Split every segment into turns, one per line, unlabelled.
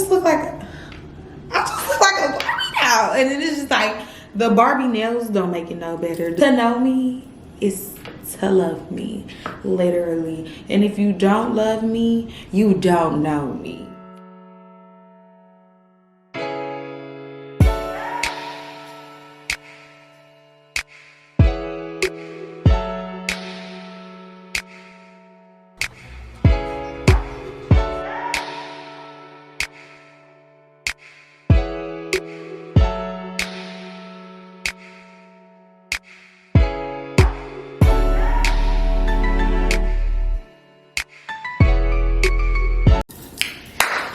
just look like a Barbie now. And it is just like, the Barbie nails don't make it no better. To know me is to love me, literally. And if you don't love me, you don't know me.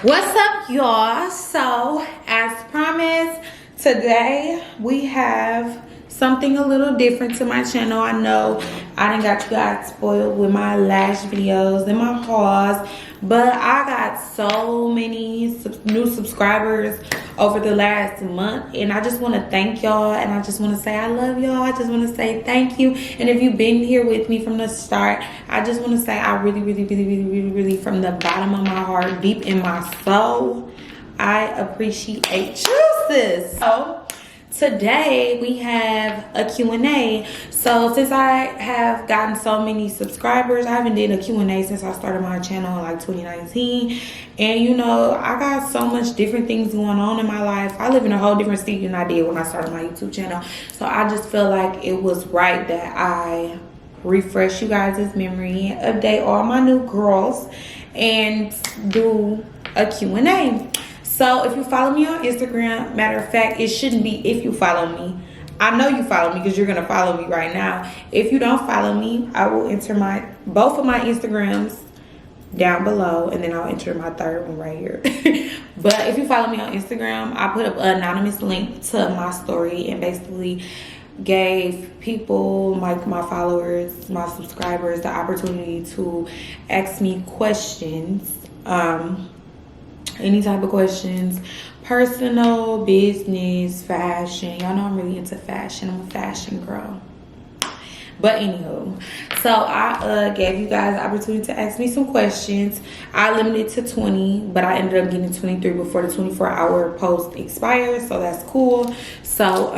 What's up, y'all? So as promised, today we have something a little different to my channel. I know I done got you guys spoiled with my lash videos and my hauls, but I got so many new subscribers over the last month, and I just want to thank y'all, and I just want to say I love y'all. I just want to say thank you. And if you've been here with me from the start, I just want to say I really from the bottom of my heart, deep in my soul, I appreciate you, sis. So today we have a Q&A. So since I have gotten so many subscribers, I haven't did a Q&A since I started my channel in like 2019. And you know, I got so much different things going on in my life. I live in a whole different city than I did when I started my YouTube channel. So I just feel like it was right that I refresh you guys' memory, update all my new girls, and do a Q&A. So if you follow me on Instagram, matter of fact, it shouldn't be if you follow me. I know you follow me because you're gonna follow me right now. If you don't follow me, I will enter both of my Instagrams down below, and then I'll enter my third one right here. But if you follow me on Instagram, I put up an anonymous link to my story and basically gave people, like my followers, my subscribers, the opportunity to ask me questions. Any type of questions, personal, business, fashion. Y'all know I'm really into fashion. I'm a fashion girl. But anywho, so I gave you guys the opportunity to ask me some questions. I limited to 20, but I ended up getting 23 before the 24-hour post expires, so that's cool. So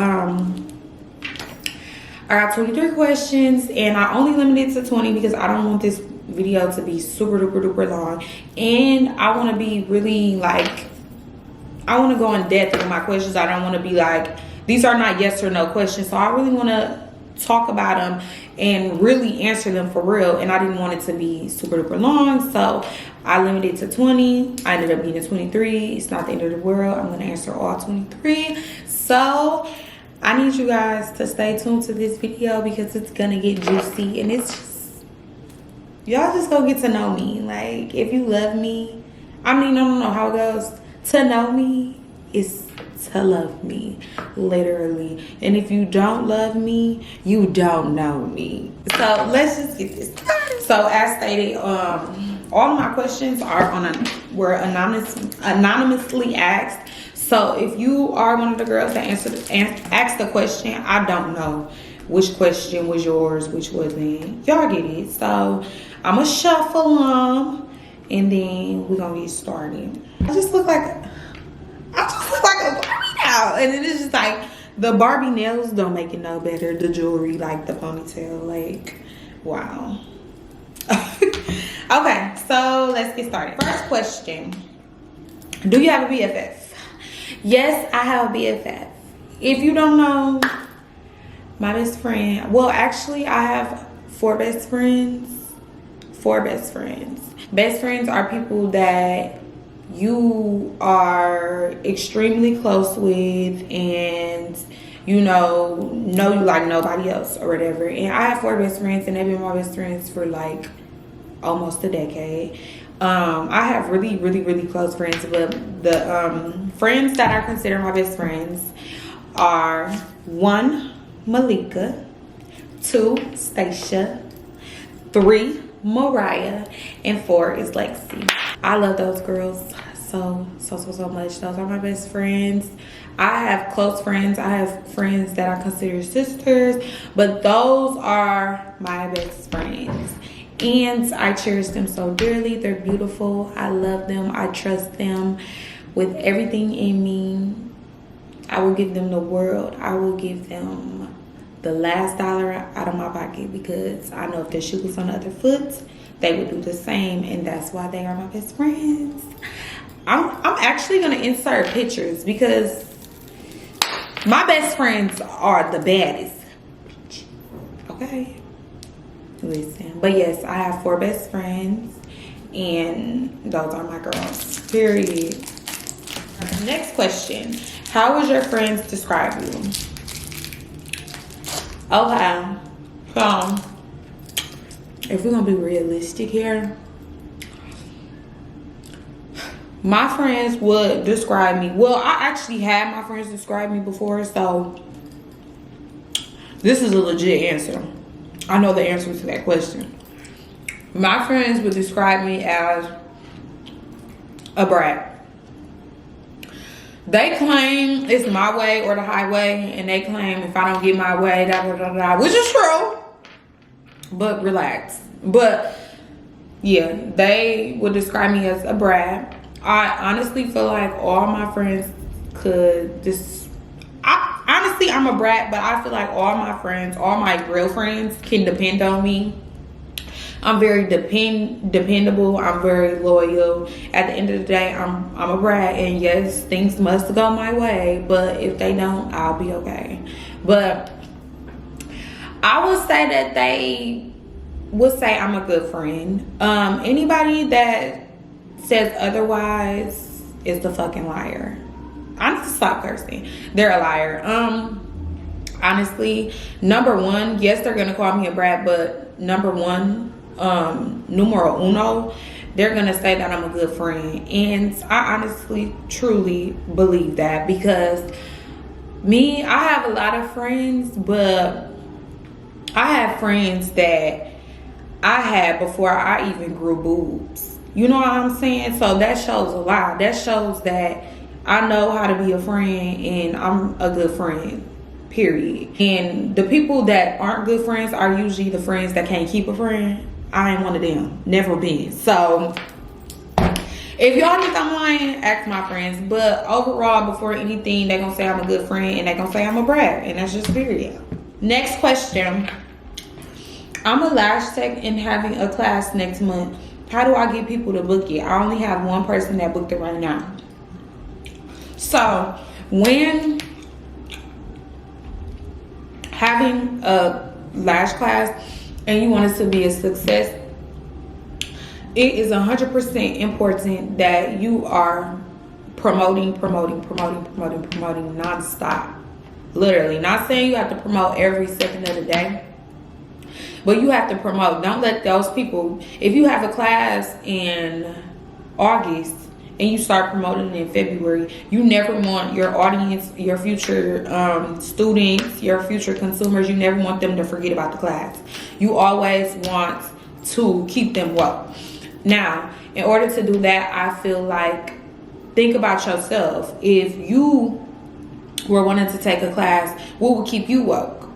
I got 23 questions, and I only limited to 20 because I don't want this video to be super duper long, and I want to be really like, I want to go in depth with my questions. I don't want to be like, these are not yes or no questions, so I really want to talk about them and really answer them for real, and I didn't want it to be super duper long, so I limited to 20. I ended up getting 23. It's not the end of the world. I'm going to answer all 23. So I need you guys to stay tuned to this video because it's gonna get juicy, and it's just, y'all just go get to know me. Like, if you love me, I mean, I don't know how it goes. To know me is to love me, literally. And if you don't love me, you don't know me. So let's just get this started. So as stated, all of my questions were anonymously asked. So if you are one of the girls that asked the question, I don't know which question was yours, which wasn't. Y'all get it. So I'm gonna shuffle them, and then we're gonna get started. I just look like a Barbie now, and it is just like, the Barbie nails don't make it no better. The jewelry, like the ponytail, like, wow. Okay, so let's get started. First question: do you have a BFF? Yes, I have a BFF. If you don't know, my best friend, well, actually, I have 4 best friends. 4 best friends. Best friends are people that you are extremely close with, and you know you like nobody else or whatever. And I have 4 best friends, and they've been my best friends for like almost a decade. I have really close friends, but the friends that I consider my best friends are 1, Malika, 2, Stacia, 3, Mariah, and 4 is Lexi. I love those girls so much. Those are my best friends. I have close friends. I have friends that I consider sisters, but those are my best friends. And I cherish them so dearly. They're beautiful. I love them. I trust them with everything in me. I will give them the world. I will give them the last dollar out of my pocket, because I know if their shoe was on the other foot, they would do the same, and that's why they are my best friends. I'm actually gonna insert pictures because my best friends are the baddest. Okay, listen. But yes, I have 4 best friends, and those are my girls. Period. Next question: how would your friends describe you? Okay, so if we're gonna be realistic here, my friends would describe me. Well, I actually had my friends describe me before, so this is a legit answer. I know the answer to that question. My friends would describe me as a brat. They claim it's my way or the highway, and they claim if I don't get my way, da da da da, which is true. But relax. But yeah, they would describe me as a brat. I honestly feel like all my friends could just. Honestly, I'm a brat, but I feel like all my friends, all my real friends, can depend on me. I'm very dependable. I'm very loyal. At the end of the day, I'm a brat, and yes, things must go my way. But if they don't, I'll be okay. But I would say that they would say I'm a good friend. Anybody that says otherwise is the fucking liar. Honestly, stop cursing. They're a liar. Honestly, number one, yes, they're gonna call me a brat, but number one, numero uno, they're gonna say that I'm a good friend. And I honestly truly believe that, because me, I have a lot of friends, but I have friends that I had before I even grew boobs. You know what I'm saying? So that shows a lot. That shows that I know how to be a friend, and I'm a good friend, period. And the people that aren't good friends are usually the friends that can't keep a friend. I ain't one of them. Never been. So if y'all think I'm lying, ask my friends. But overall, before anything, they're gonna say I'm a good friend, and they're gonna say I'm a brat, and that's just period. Next question. I'm a lash tech and having a class next month. How do I get people to book it? I only have one person that booked it right now. So when having a lash class and you want it to be a success, it is 100% important that you are promoting nonstop. Literally. Not saying you have to promote every second of the day, but you have to promote. Don't let those people, if you have a class in August and you start promoting it in February, you never want your audience, your future students, your future consumers, you never want them to forget about the class. You always want to keep them woke. Now, in order to do that, I feel like, think about yourself. If you were wanting to take a class, what would keep you woke?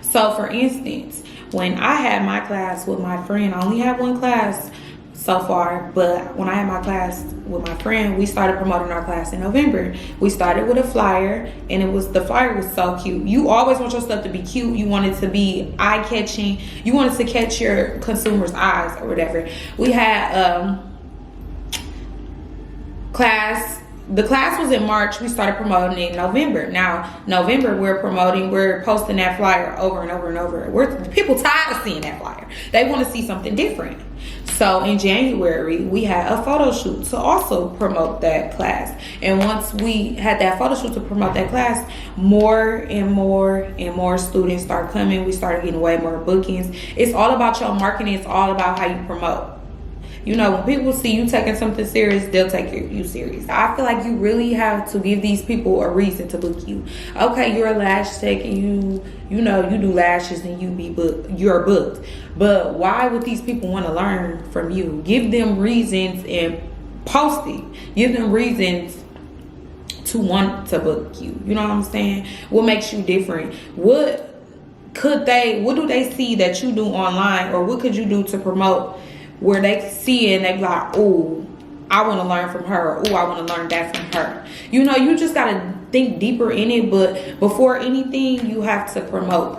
So for instance, when I had my class with my friend, I only had one class so far, but when I had my class with my friend, we started promoting our class in November. We started with a flyer, and the flyer was so cute. You always want your stuff to be cute. You want it to be eye-catching. You want it to catch your consumers' eyes or whatever. We had class. The class was in March. We started promoting it in November. Now, November, we're posting that flyer over and over and over. People tired of seeing that flyer. They want to see something different. So in January, we had a photo shoot to also promote that class. And once we had that photo shoot to promote that class, more and more students start coming. We started getting way more bookings. It's all about your marketing. It's all about how you promote. You know, when people see you taking something serious, they'll take you serious. I feel like you really have to give these people a reason to book you. Okay, you're a lash tech and you know you do lashes and you're booked. But why would these people want to learn from you? Give them reasons and post it. Give them reasons to want to book you. You know what I'm saying? What makes you different? What do they see that you do online, or what could you do to promote where they see it and they be like, oh, I want to learn from her. Oh, I want to learn that from her. You know, you just got to think deeper in it. But before anything, you have to promote.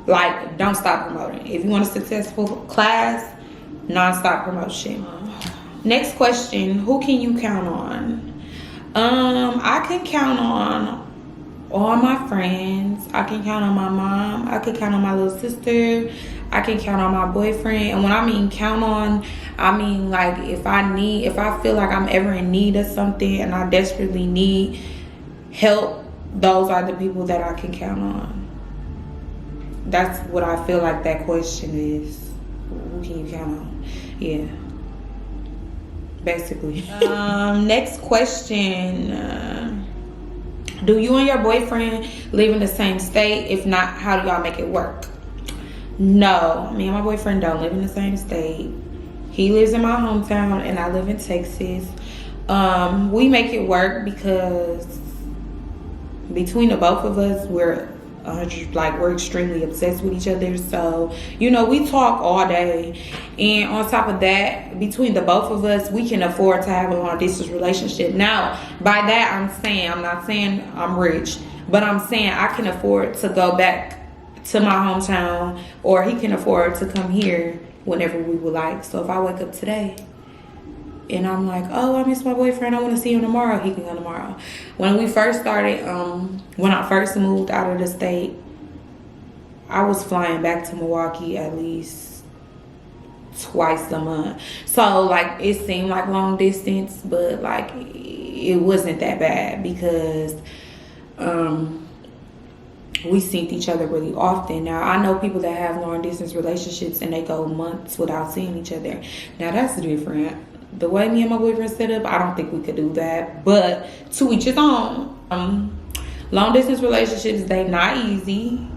Like, don't stop promoting. If you want a successful class, non-stop promotion. Next question, who can you count on? I can count on all my friends. I can count on my mom. I can count on my little sister. I can count on my boyfriend. And when I mean count on, I mean like if I feel like I'm ever in need of something and I desperately need help, those are the people that I can count on. That's what I feel like that question is. Who can you count on? Yeah. Basically. Next question. Do you and your boyfriend live in the same state? If not, how do y'all make it work? No, me and my boyfriend don't live in the same state. He lives in my hometown and I live in Texas. We make it work because between the both of us, we're extremely obsessed with each other. So, you know, we talk all day. And on top of that, between the both of us, we can afford to have a long distance relationship. Now, by that, I'm not saying I'm rich, but I'm saying I can afford to go back to my hometown, or he can afford to come here whenever we would like. So if I wake up today and I'm like, oh, I miss my boyfriend, I want to see him tomorrow, he can come tomorrow. When we first started, when I first moved out of the state, I was flying back to Milwaukee at least twice a month. So like it seemed like long distance, but like it wasn't that bad because we seen each other really often. Now I know people that have long distance relationships and they go months without seeing each other. Now that's different. The way me and my boyfriend set up, I don't think we could do that, but to each his own. Long distance relationships, they not easy.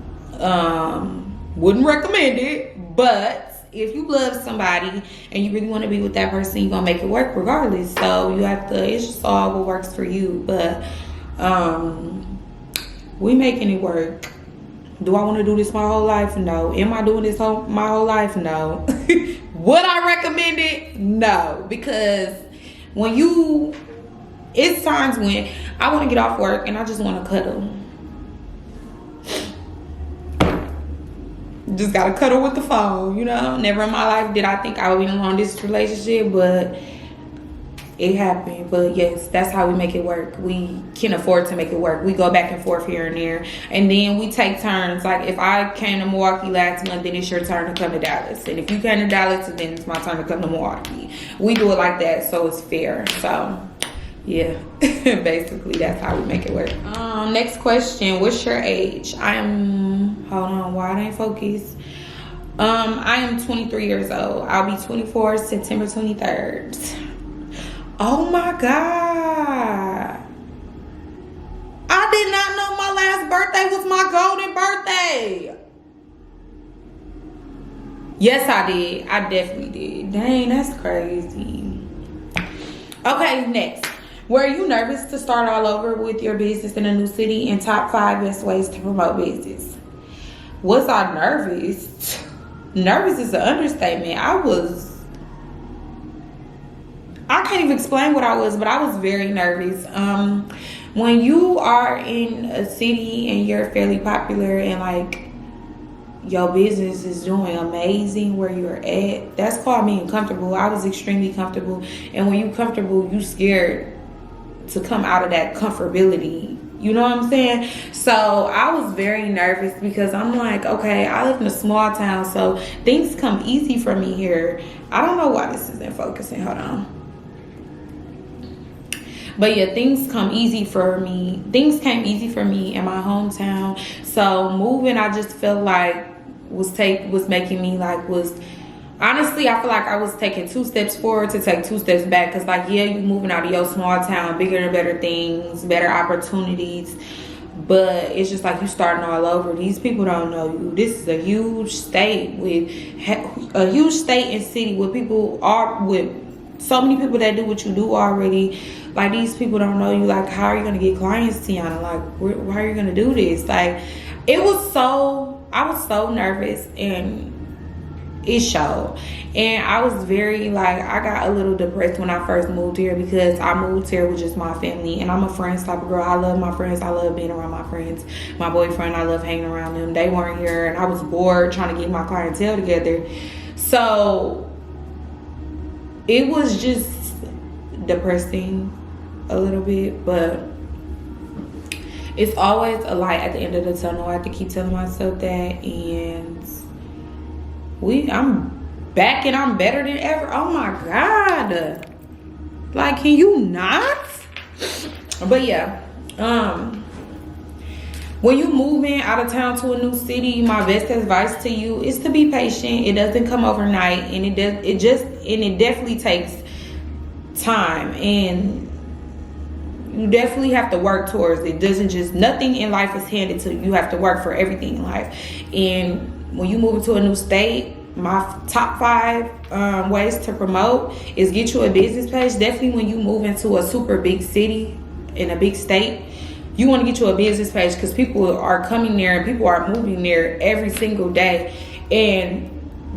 Wouldn't recommend it, but if you love somebody and you really want to be with that person, you're gonna make it work regardless. So you have to, it's just all what works for you. But we making it work. Do I want to do this my whole life? No. Am I doing this my whole life? No. Would I recommend it? No. Because it's times when I want to get off work and I just want to cuddle. Just got to cuddle with the phone, you know? Never in my life did I think I would be in a long distance relationship, but it happened. But yes, that's how we make it work. We can afford to make it work. We go back and forth here and there, and then we take turns. Like if I came to Milwaukee last month, then it's your turn to come to Dallas, and if you came to Dallas, then it's my turn to come to Milwaukee. We do it like that, so it's fair. So yeah, basically that's how we make it work. Next question, what's your age? Hold on, why I ain't focused? I am 23 years old. I'll be 24 September 23rd. Oh my God. I did not know my last birthday was my golden birthday. Yes, I did. I definitely did. Dang, that's crazy. Okay, next. Were you nervous to start all over with your business in a new city, and top 5 best ways to promote business? Was I nervous? Nervous is an understatement. I can't even explain what I was, but I was very nervous. When you are in a city and you're fairly popular and like your business is doing amazing where you're at, that's called being comfortable. I was extremely comfortable. And when you're comfortable, you scared to come out of that comfortability. You know what I'm saying? So I was very nervous because I'm like, okay, I live in a small town, so things come easy for me here. I don't know why this isn't focusing. Hold on. But yeah, things came easy for me in my hometown. So moving, I just felt like was making me like honestly, I feel like I was taking 2 steps forward to take 2 steps back. Cause like, yeah, you moving out of your small town, bigger and better things, better opportunities. But it's just like you starting all over. These people don't know you. This is a huge state and city with so many people that do what you do already. Like, these people don't know you. Like, how are you gonna get clients, Tiana? Like, why are you gonna do this? Like, I was so nervous, and it showed. And I was very like, I got a little depressed when I first moved here, because I moved here with just my family, and I'm a friends type of girl. I love my friends. I love being around my friends. My boyfriend, I love hanging around them. They weren't here, and I was bored trying to get my clientele together. So it was just depressing a little bit, but it's always a light at the end of the tunnel. I have to keep telling myself that, and I'm back and I'm better than ever. Oh my God. Like, can you not? But yeah, when you moving out of town to a new city, my best advice to you is to be patient. It doesn't come overnight, and it definitely takes time, and you definitely have to work towards it. Nothing in life is handed to you. You have to work for everything in life. And when you move into a new state, my top 5 ways to promote is get you a business page. Definitely when you move into a super big city in a big state, you want to get you a business page, because people are coming there and people are moving there every single day. And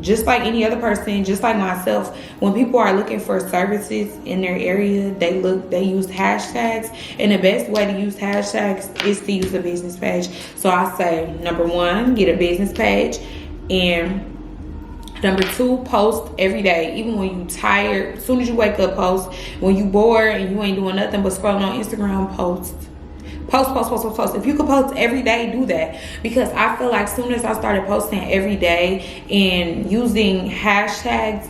just like any other person, just like myself, when people are looking for services in their area, they use hashtags. And the best way to use hashtags is to use a business page. So I say, number 1, get a business page. And number 2, post every day. Even when you tired, as soon as you wake up, post. When you bored and you ain't doing nothing but scrolling on Instagram, post. Post. If you could post every day, do that. Because I feel like as soon as I started posting every day and using hashtags,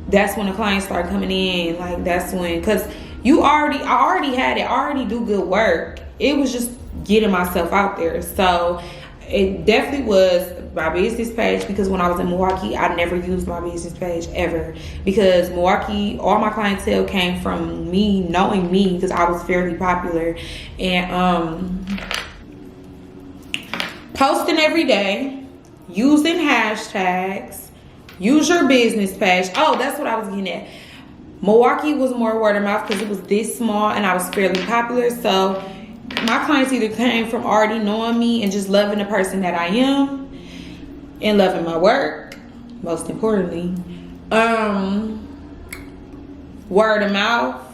that's when the clients start coming in. Like, that's when, because I already had it. I already do good work. It was just getting myself out there. So it definitely was my business page, because when I was in Milwaukee, I never used my business page ever, because Milwaukee, all my clientele came from me knowing me, because I was fairly popular. And posting every day, using hashtags, use your business page. Oh, that's what I was getting at. Milwaukee was more word of mouth because it was this small and I was fairly popular. So my clients either came from already knowing me and just loving the person that I am and loving my work, most importantly. Word of mouth.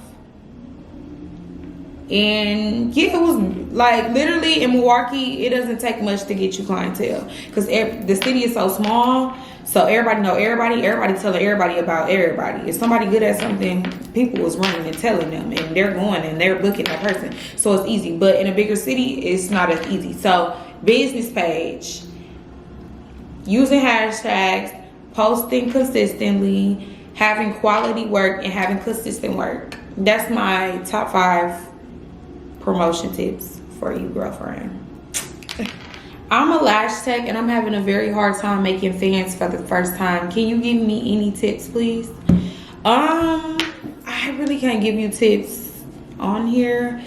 And yeah, it was like literally in Milwaukee, it doesn't take much to get you clientele, because the city is so small. So everybody know everybody telling everybody about everybody. If somebody good at something, people was running and telling them, and they're going and they're booking that person. So it's easy. But in a bigger city, it's not as easy. So business page, using hashtags, posting consistently, having quality work, and having consistent work. That's my top 5 promotion tips for you, girlfriend. I'm a lash tech and I'm having a very hard time making fans for the first time. Can you give me any tips, please? I really can't give you tips on here.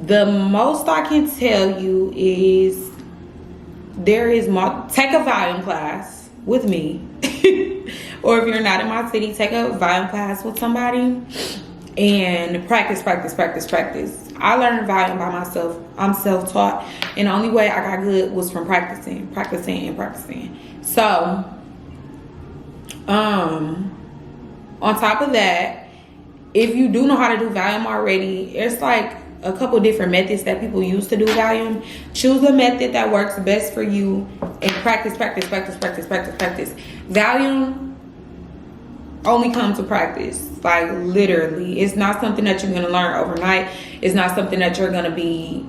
The most I can tell you is take a volume class with me. Or if you're not in my city, take a volume class with somebody and practice. I learned volume by myself. I'm self-taught, and the only way I got good was from practicing. So on top of that, if you do know how to do volume already, it's like a couple different methods that people use to do volume. Choose a method that works best for you and practice. Volume only comes to practice. Like, literally, it's not something that you're gonna learn overnight. It's not something that you're gonna be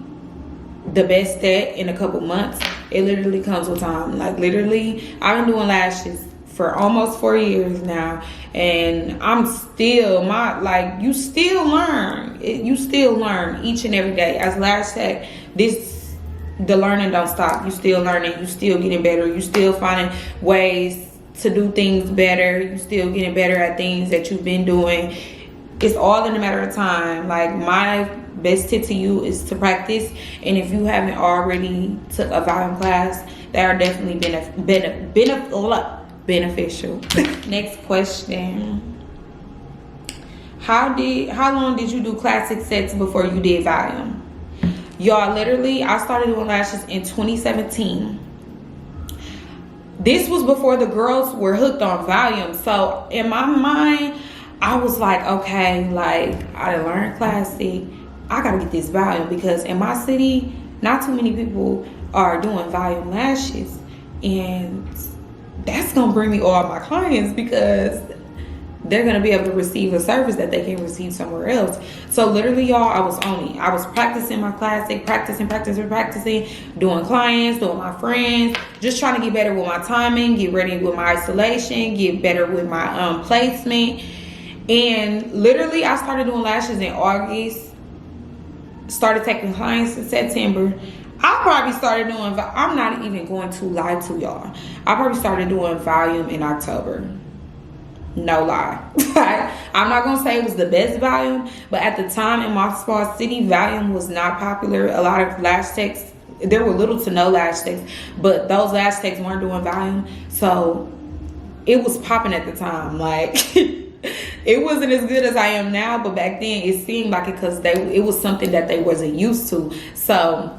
the best at in a couple months. It literally comes with time. Like, literally, I've been doing lashes for almost 4 years now, and I'm still you still learn. You still learn each and every day. As lash tech, the learning don't stop. You still learning. You still getting better. You still finding ways to do things better. You still getting better at things that you've been doing. It's all in a matter of time. Like, my best tip to you is to practice, and if you haven't already took a volume class, they are definitely beneficial. Next question. How long did you do classic sets before you did volume? Y'all, literally, I started doing lashes in 2017. this was before the girls were hooked on volume. So in my mind, I was like, okay, like I done learned classic. I gotta get this volume because in my city, not too many people are doing volume lashes, and that's gonna bring me all my clients because they're gonna be able to receive a service that they can receive somewhere else. So literally, y'all, I was on it. I was practicing my classic, practicing, doing clients, doing my friends, just trying to get better with my timing, get ready with my isolation, get better with my placement. And literally, I started doing lashes in August, started taking clients in September. I probably started doing, I'm not even going to lie to y'all, I probably started doing volume in October. No lie. I'm not gonna say it was the best volume, but at the time in my small city, volume was not popular. A lot of lash techs, there were little to no lash techs, but those lash techs weren't doing volume, so it was popping at the time. Like it wasn't as good as I am now, but back then it seemed like it because it was something that they wasn't used to. So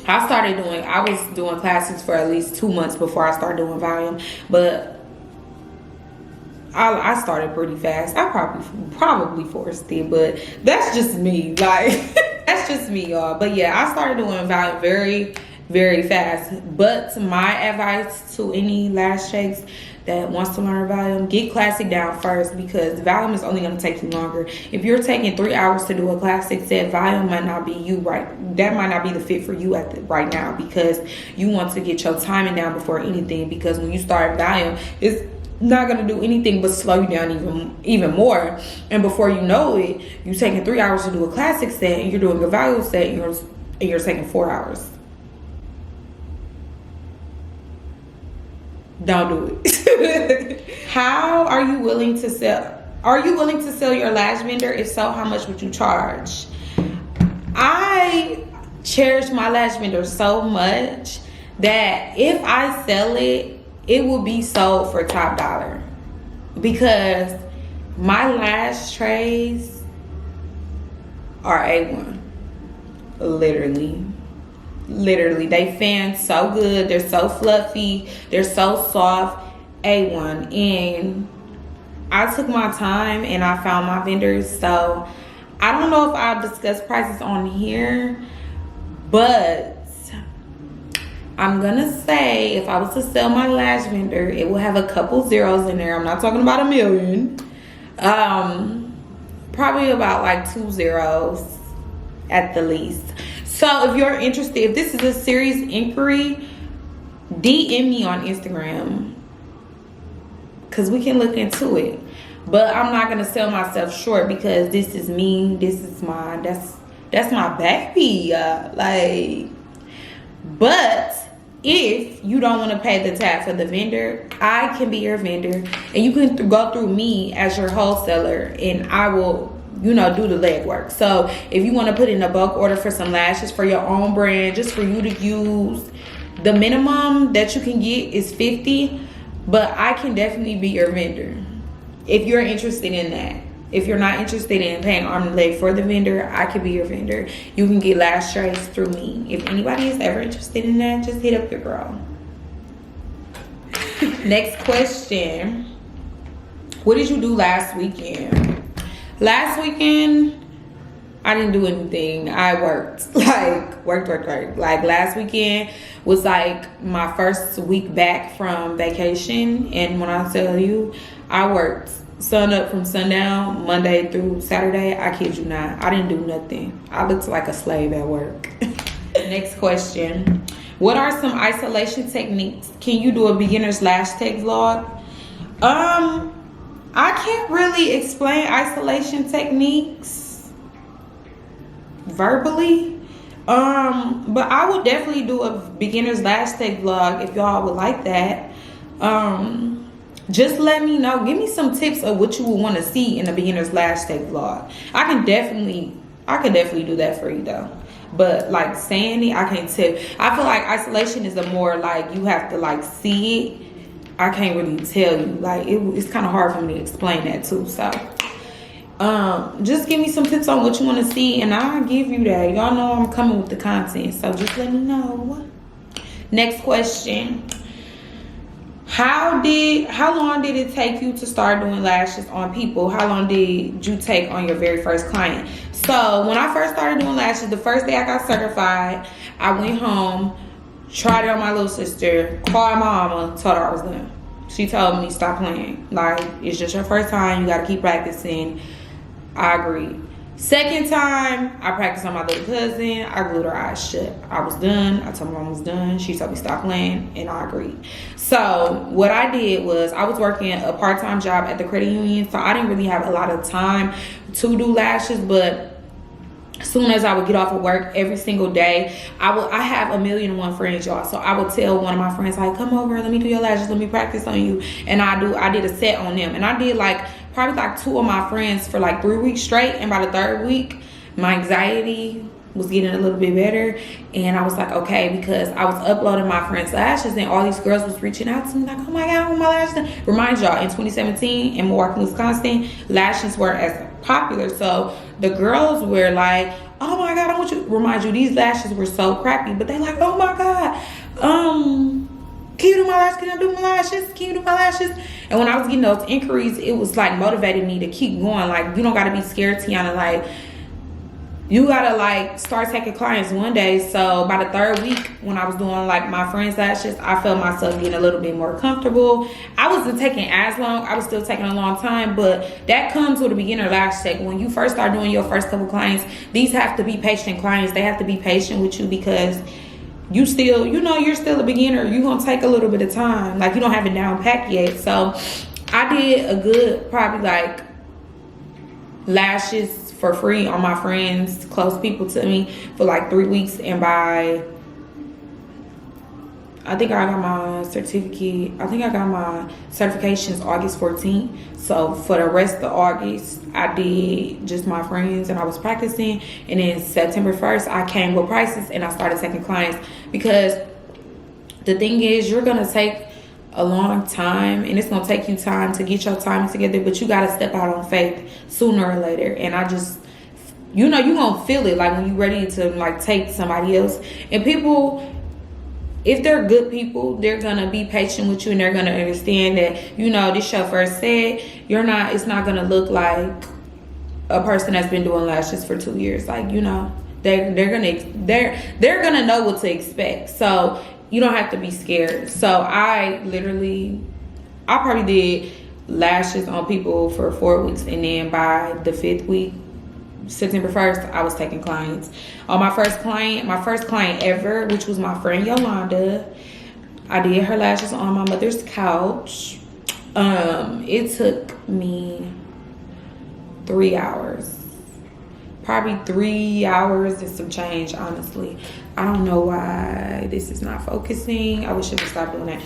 I was doing classes for at least 2 months before I started doing volume, but I started pretty fast. I probably forced it, but that's just me. Like that's just me, y'all. But yeah, I started doing volume very, very fast. But my advice to any lash shakes that wants to learn volume, get classic down first, because volume is only going to take you longer. If you're taking 3 hours to do a classic set, volume might not be you right. That might not be the fit for you right now, because you want to get your timing down before anything. Because when you start volume, it's not going to do anything but slow you down even more. And before you know it, you're taking 3 hours to do a classic set, and you're doing a volume set, and you're taking 4 hours. Don't do it. How are you willing to sell? Are you willing to sell your lash vendor? If so, how much would you charge? I cherish my lash vendor so much that if I sell it, it will be sold for top dollar, because my lash trays are A1. Literally, they fan so good. They're so fluffy. They're so soft. A1. And I took my time and I found my vendors. So I don't know if I'll discuss prices on here, but I'm gonna say if I was to sell my lash vendor, it will have a couple zeros in there. I'm not talking about $1 million. Probably about like 2 zeros at the least. So if you're interested, if this is a serious inquiry, DM me on Instagram, because we can look into it. But I'm not gonna sell myself short, because this is me. This is mine. That's my baby. But if you don't want to pay the tab for the vendor, I can be your vendor, and you can go through me as your wholesaler, and I will, do the legwork. So if you want to put in a bulk order for some lashes for your own brand, just for you to use, the minimum that you can get is 50, but I can definitely be your vendor if you're interested in that. If you're not interested in paying arm and leg for the vendor, I can be your vendor. You can get lash trays through me. If anybody is ever interested in that, just hit up your girl. Next question. What did you do last weekend? Last weekend, I didn't do anything. I worked. Worked. Like last weekend was like my first week back from vacation. And when I tell you, I worked sun up from sundown, Monday through Saturday. I kid you not. I didn't do nothing. I looked like a slave at work. Next question. What are some isolation techniques? Can you do a beginner's lash tech vlog? I can't really explain isolation techniques verbally. But I would definitely do a beginner's lash tech vlog if y'all would like that. Just let me know. Give me some tips of what you would want to see in a beginner's lash tech vlog. I could definitely do that for you though. But like saying it, I can't tell. I feel like isolation is a more like you have to like see it. I can't really tell you. Like it's kind of hard for me to explain that too. So just give me some tips on what you want to see, and I'll give you that. Y'all know I'm coming with the content, so just let me know. Next question. How long did it take you to start doing lashes on people? How long did you take on your very first client? So when I first started doing lashes, the first day I got certified, I went home, tried it on my little sister, called my mama, told her I was done. She told me, stop playing. Like, it's just your first time. You got to keep practicing. I agreed. Second time, I practiced on my little cousin. I glued her eyes shut. I was done. I told my mom I was done. She told me stop playing, and I agreed. So what I did was I was working a part-time job at the credit union, so I didn't really have a lot of time to do lashes, but as soon as I would get off of work every single day, I have 1,000,001 friends, y'all. So I would tell one of my friends, like, come over, let me do your lashes, let me practice on you. And I did a set on them. And I did probably 2 of my friends for 3 weeks straight. And by the 3rd week, my anxiety was getting a little bit better. And I was like, okay, because I was uploading my friends' lashes and all these girls was reaching out to me like, oh my God, I want my lashes done. Remind y'all, in 2017 in Milwaukee, Wisconsin, lashes weren't as popular. So the girls were like, oh my God, I want you, remind you, these lashes were so crappy, but they like, oh my God, can you do my lashes? Can I do my lashes? Can you do my lashes? And when I was getting those inquiries, it was motivating me to keep going. You don't gotta be scared, Tiana. You gotta start taking clients one day. So by the 3rd week, when I was doing my friends' lashes, I felt myself getting a little bit more comfortable. I wasn't taking as long. I was still taking a long time, but that comes with a beginner lash tech. When you first start doing your first couple clients, these have to be patient clients. They have to be patient with you because you still, you're still a beginner. You're gonna take a little bit of time. You don't have it down packed yet. So I did a good probably lashes for free on my friends, close people to me, for 3 weeks. And by, I think I got my certificate, I think I got my certifications August 14th. So for the rest of August, I did just my friends and I was practicing. And then September 1st, I came with prices and I started taking clients, because the thing is, you're gonna take a long time and it's gonna take you time to get your time together, but you gotta step out on faith sooner or later. And I just, you gonna feel it when you're ready to take somebody else. And people, if they're good people, they're gonna be patient with you and they're gonna understand that this your first set. It's not gonna look like a person that's been doing lashes for 2 years. They're gonna know what to expect. So you don't have to be scared. So I probably did lashes on people for 4 weeks, and then by the 5th week, September 1st, I was taking clients. On my first client ever, which was my friend Yolanda, I did her lashes on my mother's couch. It took me 3 hours. Probably 3 hours and some change, honestly. I don't know why this is not focusing. I wish I could stop doing that.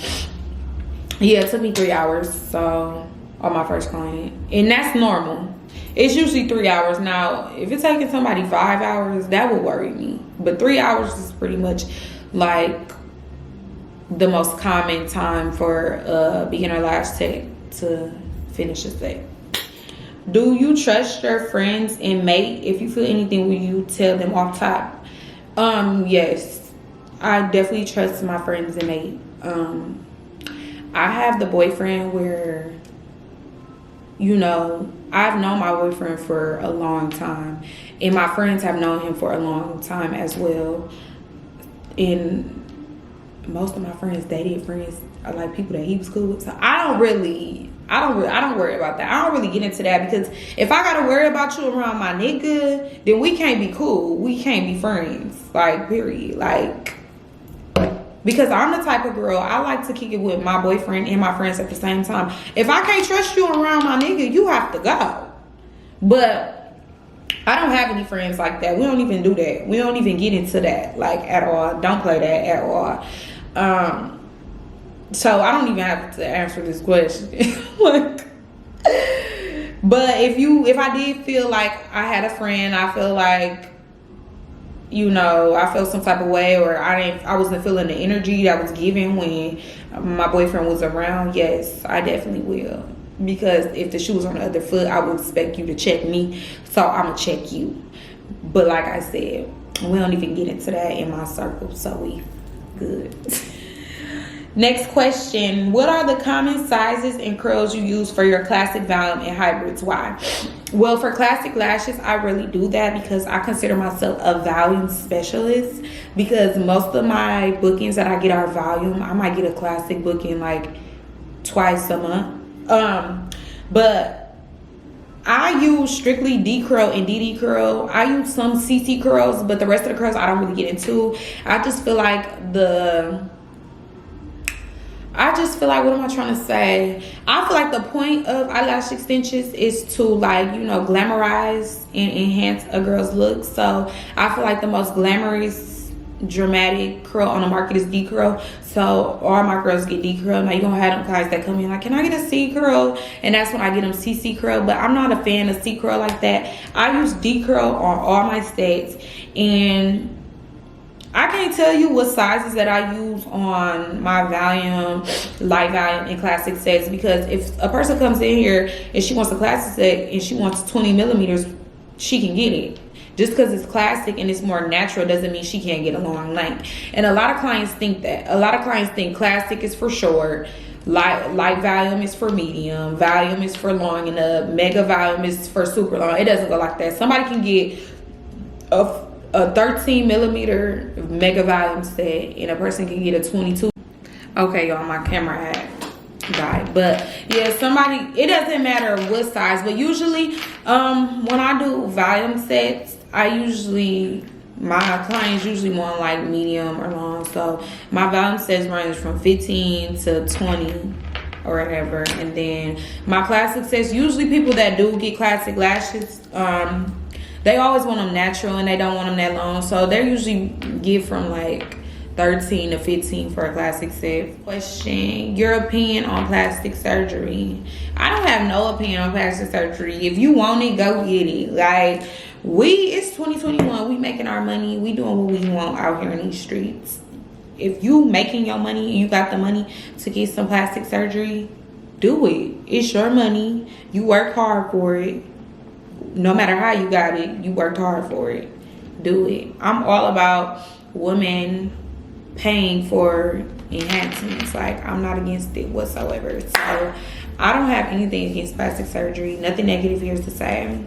Yeah, it took me 3 hours, so, on my first client. And that's normal. It's usually 3 hours. Now, if it's taking somebody 5 hours, that would worry me. But 3 hours is pretty much the most common time for a beginner lash tech to finish a set. Do you trust your friends and mate? If you feel anything, will you tell them off top? Yes, I definitely trust my friends and mate. I have the boyfriend where, I've known my boyfriend for a long time, and my friends have known him for a long time as well. And most of my friends dated friends are people that he was cool with. So I don't worry about that. I don't really get into that, because if I gotta worry about you around my nigga, then we can't be cool. We can't be friends. Period. Because I'm the type of girl, I like to kick it with my boyfriend and my friends at the same time. If I can't trust you around my nigga, you have to go. But I don't have any friends like that. We don't even do that. We don't even get into that at all. Don't play that at all. So I don't even have to answer this question. But if I did feel like I had a friend, I feel I felt some type of way, or I wasn't feeling the energy that was given when my boyfriend was around, yes, I definitely will. Because if the shoe was on the other foot, I would expect you to check me, so I'm gonna check you. But like I said, we don't even get into that in my circle, so we good. Next question. What are the common sizes and curls you use for your classic, volume, and hybrids? Why? Well, for classic lashes, I really do that because I consider myself a volume specialist, because most of my bookings that I get are volume. I might get a classic booking like twice a month. But I use strictly D curl and DD curl. I use some CC curls, but the rest of the curls I don't really get into. I just feel like what am I trying to say? I feel like the point of eyelash extensions is to, like, you know, glamorize and enhance a girl's look. So I feel like the most glamorous, dramatic curl on the market is D curl. So all my girls get D curl. Now you're gonna have them guys that come in like, can I get a C curl? And that's when I get them CC curl. But I'm not a fan of C curl like that. I use D curl on all my sets, and I can't tell you what sizes that I use on my volume, light volume, and classic sets, because if a person comes in here and she wants a classic set and she wants 20 millimeters, she can get it. Just because it's classic and it's more natural doesn't mean she can't get a long length. And a lot of clients think that. A lot of clients think classic is for short, light volume is for medium, volume is for long, and the mega volume is for super long. It doesn't go like that. Somebody can get a 13 millimeter mega volume set, and a person can get a 22. Okay, y'all, my camera had died. But yeah, it doesn't matter what size, but usually when I do volume sets, my clients usually want like medium or long. So my volume sets range from 15 to 20 or whatever. And then my classic sets, usually people that do get classic lashes, they always want them natural and they don't want them that long. So they usually give from like 13 to 15 for a classic set. Question, your opinion on plastic surgery? I don't have no opinion on plastic surgery. If you want it, go get it. Like, it's 2021. We making our money. We doing what we want out here in these streets. If you making your money and you got the money to get some plastic surgery, do it. It's your money. You work hard for it. No matter how you got it, you worked hard for it. Do it. I'm all about women paying for enhancements. Like, I'm not against it whatsoever. So I don't have anything against plastic surgery. Nothing negative here to say.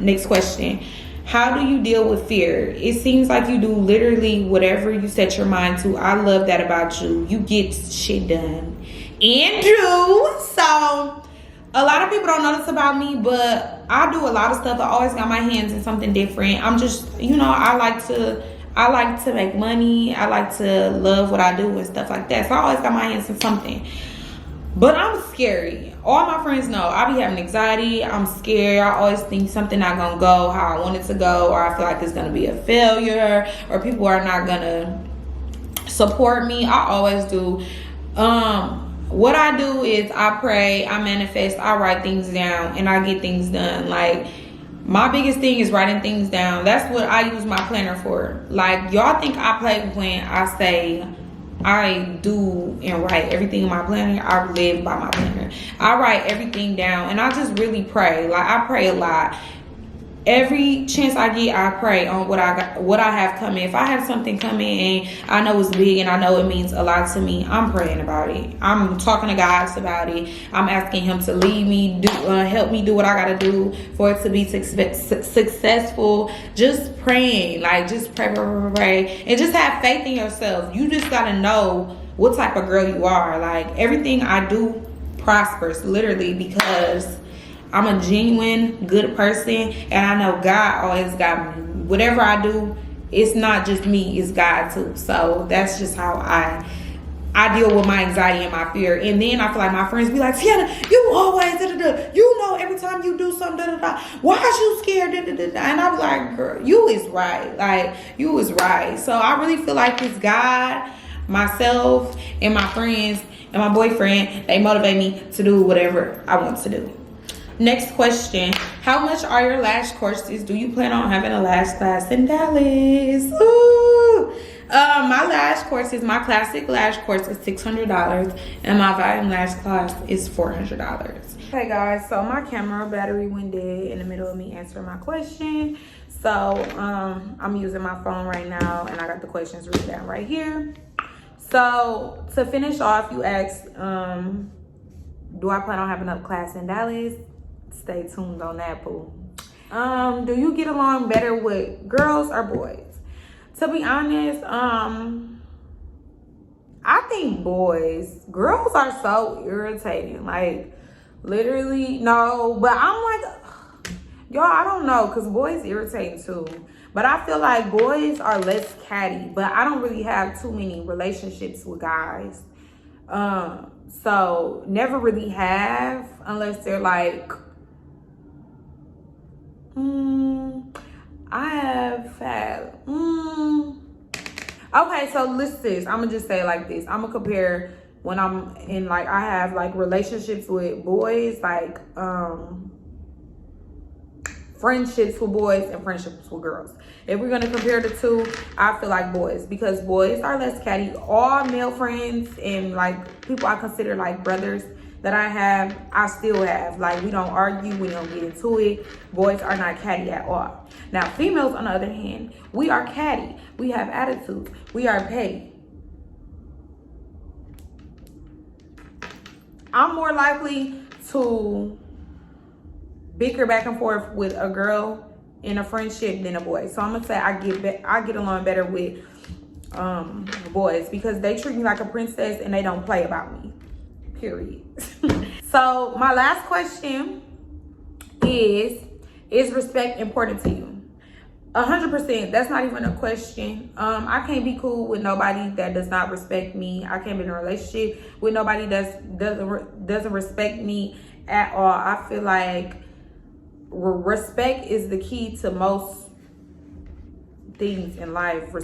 Next question. How do you deal with fear? It seems like you do literally whatever you set your mind to. I love that about you. You get shit done and do. So a lot of people don't know this about me, but I do a lot of stuff. I always got my hands in something different. I'm just, you know, I like to make money. I like to love what I do and stuff like that. So I always got my hands in something. But I'm scary. All my friends know I be having anxiety. I'm scared. I always think something not gonna go how I want it to go, or I feel like it's gonna be a failure, or people are not gonna support me. I always do. What I do is I pray, I manifest, I write things down, and I get things done. Like, my biggest thing is writing things down. That's what I use my planner for. Like, y'all think I play when I say I do and write everything in my planner. I live by my planner. I write everything down, and I just really pray. Like, I pray a lot. Every chance I get, I pray on what I have coming. If I have something coming and I know it's big and I know it means a lot to me, I'm praying about it. I'm talking to God about it. I'm asking him to lead me, help me do what I gotta do for it to be successful. Just praying, like, just pray, and just have faith in yourself. You just gotta know what type of girl you are. Like, everything I do prospers, literally, because I'm a genuine good person, and I know God always got me. Whatever I do, it's not just me, it's God too. So that's just how I deal with my anxiety and my fear. And then I feel like my friends be like, Tiana, you always you know, every time you do something, why is you scared? And I'm like, girl, you is right. Like, you is right. So I really feel like it's God, myself, and my friends, and my boyfriend. They motivate me to do whatever I want to do. Next question. How much are your lash courses? Do you plan on having a lash class in Dallas? Ooh. My lash courses, my classic lash course is $600, and my volume lash class is $400. Hey guys, so my camera battery went dead in the middle of me answering my question. So I'm using my phone right now, and I got the questions written down right here. So So to finish off, you asked, do I plan on having a class in Dallas? Stay tuned on that, boo. Do you get along better with girls or boys? To be honest, I think boys. Girls are so irritating. Like, literally, no. But I'm like, y'all, I don't know, because boys irritate too. But I feel like boys are less catty. But I don't really have too many relationships with guys. So never really have, unless they're like, I have had, okay, so listen to this. I'm gonna just say it like this. I'm gonna compare when I'm in, like, I have like relationships with boys, like friendships with boys and friendships with girls. If we're gonna compare the two, I feel like boys, because boys are less catty. All male friends and like people I consider like brothers that I have, I still have. Like, we don't argue, we don't get into it. Boys are not catty at all. Now, females, on the other hand, we are catty. We have attitude. We are petty. I'm more likely to bicker back and forth with a girl in a friendship than a boy. So I'm gonna say I get along better with boys, because they treat me like a princess and they don't play about me. Period. So my last question is respect important to you? 100%. That's not even a question. I can't be cool with nobody that does not respect me. I can't be in a relationship with nobody that doesn't respect me at all. I feel like respect is the key to most things in life.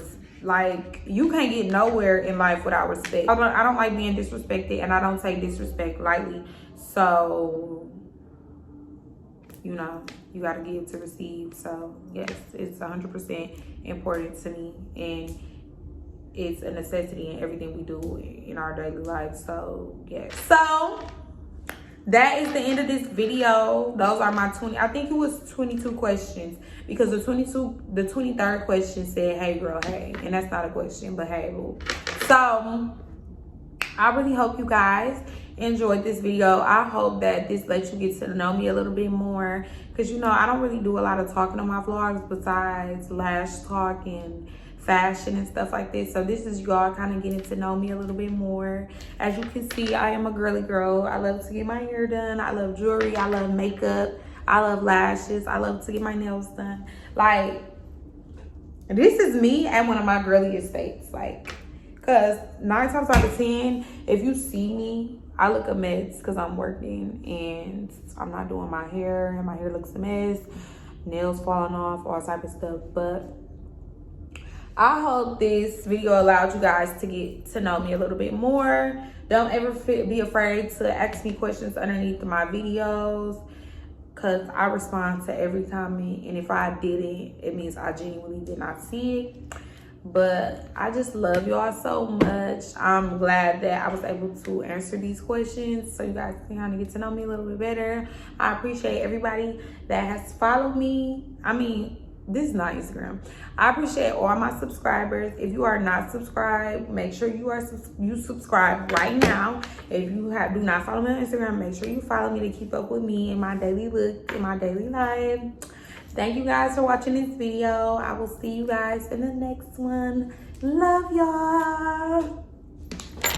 Like, you can't get nowhere in life without respect. I don't like being disrespected, and I don't take disrespect lightly. So, you know, you got to give to receive. So, yes, it's 100% important to me, and it's a necessity in everything we do in our daily life. So, yes. So, that is the end of this video. Those are my 20, I think it was 22 questions, because the 23rd question said, hey girl, hey, and that's not a question, but hey, boo. So I really hope you guys enjoyed this video. I hope that this lets you get to know me a little bit more, because, you know, I don't really do a lot of talking on my vlogs besides lash talk and fashion and stuff like this. So this is y'all kind of getting to know me a little bit more. As you can see, I am a girly girl. I love to get my hair done. I love jewelry. I love makeup. I love lashes. I love to get my nails done. Like, this is me at one of my girliest states. Like, because 9 times out of 10, if you see me, I look a mess because I'm working and I'm not doing my hair, and my hair looks a mess, nails falling off, all type of stuff. But I hope this video allowed you guys to get to know me a little bit more. Don't ever be afraid to ask me questions underneath my videos, because I respond to every comment. And if I didn't, it means I genuinely did not see it. But I just love y'all so much. I'm glad that I was able to answer these questions so you guys can kind of get to know me a little bit better. I appreciate everybody that has followed me. I mean, this is not Instagram. I appreciate all my subscribers. If you are not subscribed, make sure you subscribe right now. If you do not follow me on Instagram, make sure you follow me to keep up with me in my daily look, in my daily life. Thank you guys for watching this video. I will see you guys in the next one. Love y'all.